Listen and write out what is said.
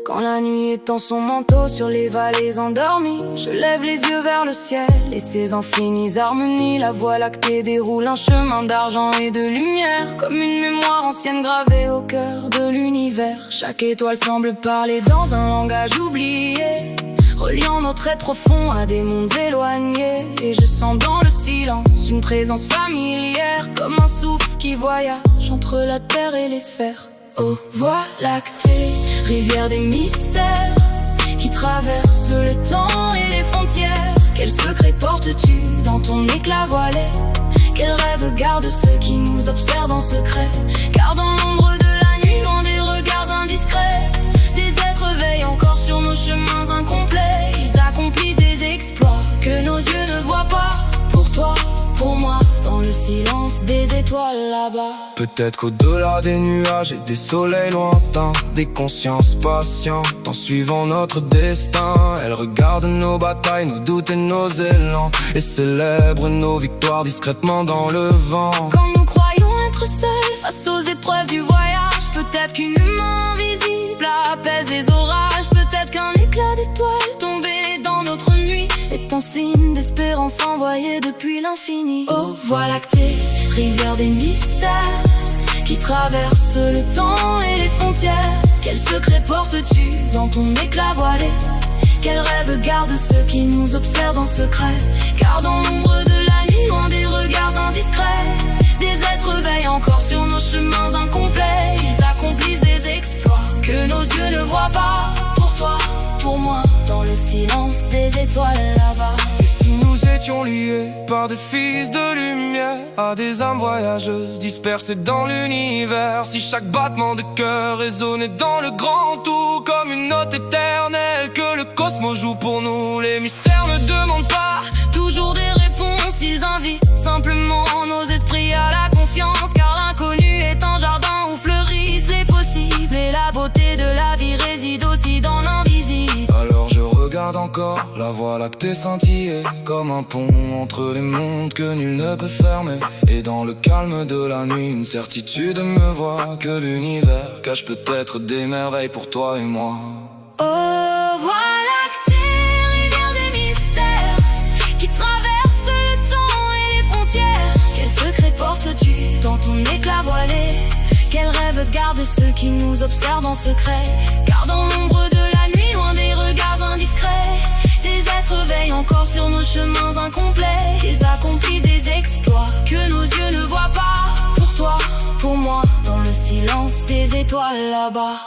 Quand la nuit étend son manteau sur les vallées endormies, je lève les yeux vers le ciel et ses infinies harmonies. La voie lactée déroule un chemin d'argent et de lumière, comme une mémoire ancienne gravée au cœur de l'univers. Chaque étoile semble parler dans un langage oublié, reliant nos traits profonds à des mondes éloignés. Et je sens dans le silence une présence familière, comme un souffle qui voyage entre la terre et les sphères. Oh, voie lactée, rivière des mystères, qui traverse le temps et les frontières. Quel secret portes-tu dans ton éclat voilé? Quel rêve garde ceux qui nous observent en secret? Car dans l'ombre de la nuit, loin des regards indiscrets, des êtres veillent encore sur nos chemins incomplets. Ils accomplissent des exploits que nos yeux ne voient pas. Pour toi, pour moi, dans le silence des étoiles là-bas. Peut-être qu'au-delà des nuages et des soleils lointains, des consciences patientes en suivant notre destin. Elles regardent nos batailles, nos doutes et nos élans, et célèbrent nos victoires discrètement dans le vent. Quand nous croyons être seuls face aux épreuves du voyage, peut-être qu'une main invisible apaise les orages. Peut-être qu'un éclat d'étoiles tombé dans notre nuit est un signe d'espérance envoyé depuis l'infini. Oh, voie lactée, rivière des mystères, qui traverse le temps et les frontières. Quel secret portes-tu dans ton éclat voilé? Quel rêve garde ceux qui nous observent en secret? Car dans l'ombre de la nuit, loin des regards indiscrets, des êtres veillent encore sur nos chemins incomplets. Ils accomplissent des exploits que nos yeux ne voient pas. Pour toi, pour moi, dans le silence des étoiles là-bas. Et si nous étions liés par des fils de lumière, à des âmes voyageuses dispersées dans l'univers? Si chaque battement de cœur résonnait dans le grand tout comme une note éternelle que le cosmos joue pour nous. Les mystères ne demandent pas toujours des réponses, ils invitent simplement nos esprits à la confiance. Car l'inconnu est un jardin où fleurissent les possibles, et la beauté de la vie réside aussi dans l'invisible. Alors je regarde encore la voie lactée scintiller, comme un pont entre les mondes que nul ne peut fermer. Et dans le calme de la nuit, une certitude me voit, que l'univers cache peut-être des merveilles pour toi et moi. Oh, voie lactée, rivière des mystères, qui traverse le temps et les frontières. Quel secret portes-tu dans ton éclat voilé? Quel rêve garde ceux qui nous observent en secret? Car dans l'ombre de la nuit, loin des regards indiscrets, des êtres veillent encore sur nos chemins incomplets. Ils accomplissent des exploits que nos yeux ne voient pas. Pour toi, pour moi, dans le silence des étoiles là-bas.